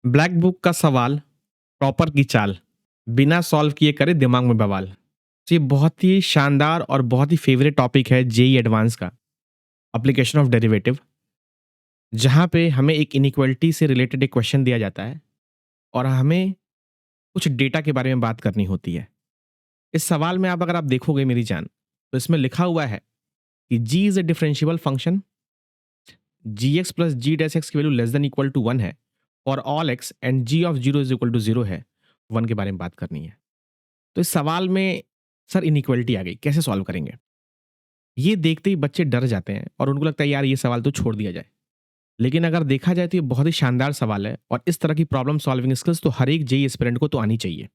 Black book का सवाल, topper की चाल, बिना सॉल्व किए करे दिमाग में बवाल। तो ये बहुत ही शानदार और बहुत ही फ़ेवरेट टॉपिक है जेईई एडवांस का, एप्लीकेशन ऑफ डेरिवेटिव, जहाँ पे हमें एक इनइक्वालिटी से रिलेटेड एक क्वेश्चन दिया जाता है और हमें कुछ डेटा के बारे में बात करनी होती है। इस सवाल में आप अगर आप देखोगे मेरी जान, तो इसमें लिखा हुआ है कि G is a differentiable function, GX plus G dash X की value less than equal to 1 है और all X and G of 0 is equal to 0 है। 1 के बारे में बात करनी है। तो इस सवाल में सर इनइक्वालिटी आ गई, कैसे सॉल्व करेंगे? ये देखते ही बच्चे डर जाते हैं और उनको लगता है यार ये सवाल तो छोड़ दिया जाए। लेकिन अगर देखा जाए तो ये बहुत ही शानदार सवाल है और इस तरह की प्रॉब्लम सॉल्विंग स्किल्स तो हर एक जेईई एस्पिरेंट को तो आनी चाहिए।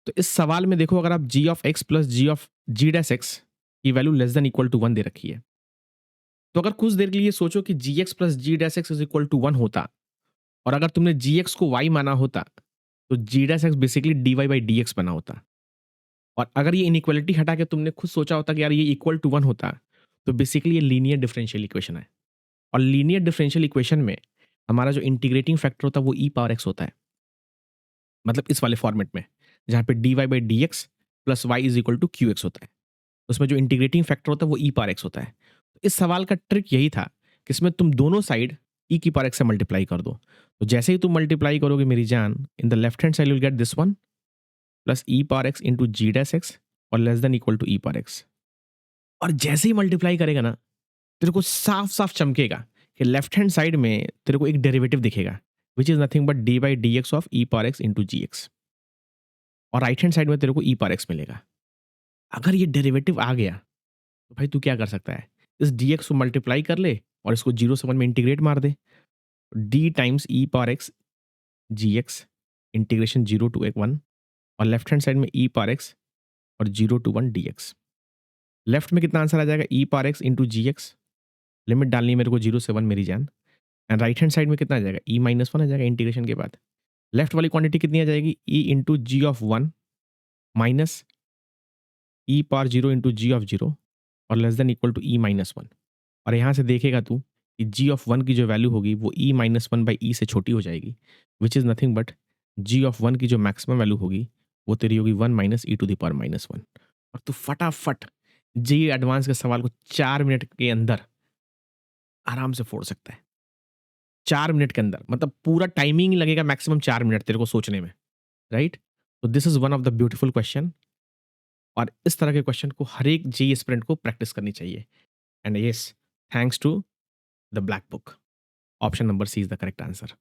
तो इस सवाल में देखो, अगर आप G of X plus G of G dash X की value less than equal to 1 दे रखी है। तो अगर कुछ देर के लिए सोचो कि G X plus G dash X is equal to 1 होता और अगर तुमने जी एक्स को वाई माना होता, तो G dash X basically D Y by D X बना होता। और अगर ये इनइक्वालिटी हटा के तुमने खुद सोचा होता कि यार ये इक्वल टू 1 होता, तो बेसिकली ये लीनियर डिफरेंशियल इक्वेशन है। और लीनियर डिफरेंशियल इक्वेशन में हमारा जो इंटीग्रेटिंग फैक्टर होता है वो ई पावर एक्स होता है। मतलब इस वाले फॉर्मेट में, जहाँ पे d Y by D x plus y is equal to q x होता है। उसमें जो इंटीग्रेटिंग फैक्टर होता है वो ई पावर एक्स होता है। तो इस सवाल का ट्रिक यही था कि इसमें तुम दोनों साइड ई की पावर एक्स से मल्टीप्लाई कर दो। तो जैसे ही तुम मल्टीप्लाई करोगे मेरी जान, in the left hand side will get this one plus E power x into G dash X और less than equal to E power X. और जैसे ही मल्टीप्लाई करेगा ना, तेरे को साफ-साफ चमकेगा कि लेफ्ट हैंड साइड में तेरे को एक डेरिवेटिव दिखेगा, which is nothing but d by D x of e power x into g x. और राइट हैंड साइड में तेरे को ई पावर एक्स मिलेगा। अगर ये डेरिवेटिव आ गया, तो भाई तू क्या कर सकता है? इस डी एक्स को मल्टीप्लाई कर ले और इसको 0 से 1 में इंटीग्रेट मार दे। D times E power X G X integration 0 to एक 1 और लेफ्ट हैंड साइड में ई पावर एक्स और 0 टू 1 डी एक्स। लेफ्ट में कितना आंसर आ जाएगा? ई power x into g x. Limit डालनी है मेरे को 0 से 1 मेरी जान। एंड राइट हैंड साइड में कितना आ जाएगा? ई माइनस 1 आ जाएगा इंटीग्रेशन के बाद। लेफ्ट वाली क्वांटिटी कितनी आ जाएगी? E into g of 1 minus e power 0 into g of 0 और less than equal to e minus 1। और यहाँ से देखेगा तू कि जी ऑफ 1 की जो वैल्यू होगी वो ई माइनस 1 बाई ई से छोटी हो जाएगी, which is nothing but g of 1 की जो मैक्सिमम वैल्यू होगी वो तेरी होगी 1 minus e to the power minus 1। और तू फटाफट जेईई एडवांस के सवाल को 4 मिनट के अंदर आराम से फोड़ सकता है। 4 मिनट के अंदर, मतलब पूरा टाइमिंग ही लगेगा मैक्सिमम 4 मिनट तेरे को सोचने में, राइट? तो this is one of the beautiful question और इस तरह के क्वेश्चन को हर एक जेईई एस्पिरेंट को प्रैक्टिस करनी चाहिए। And yes, thanks to the black book. Option number C is the correct answer.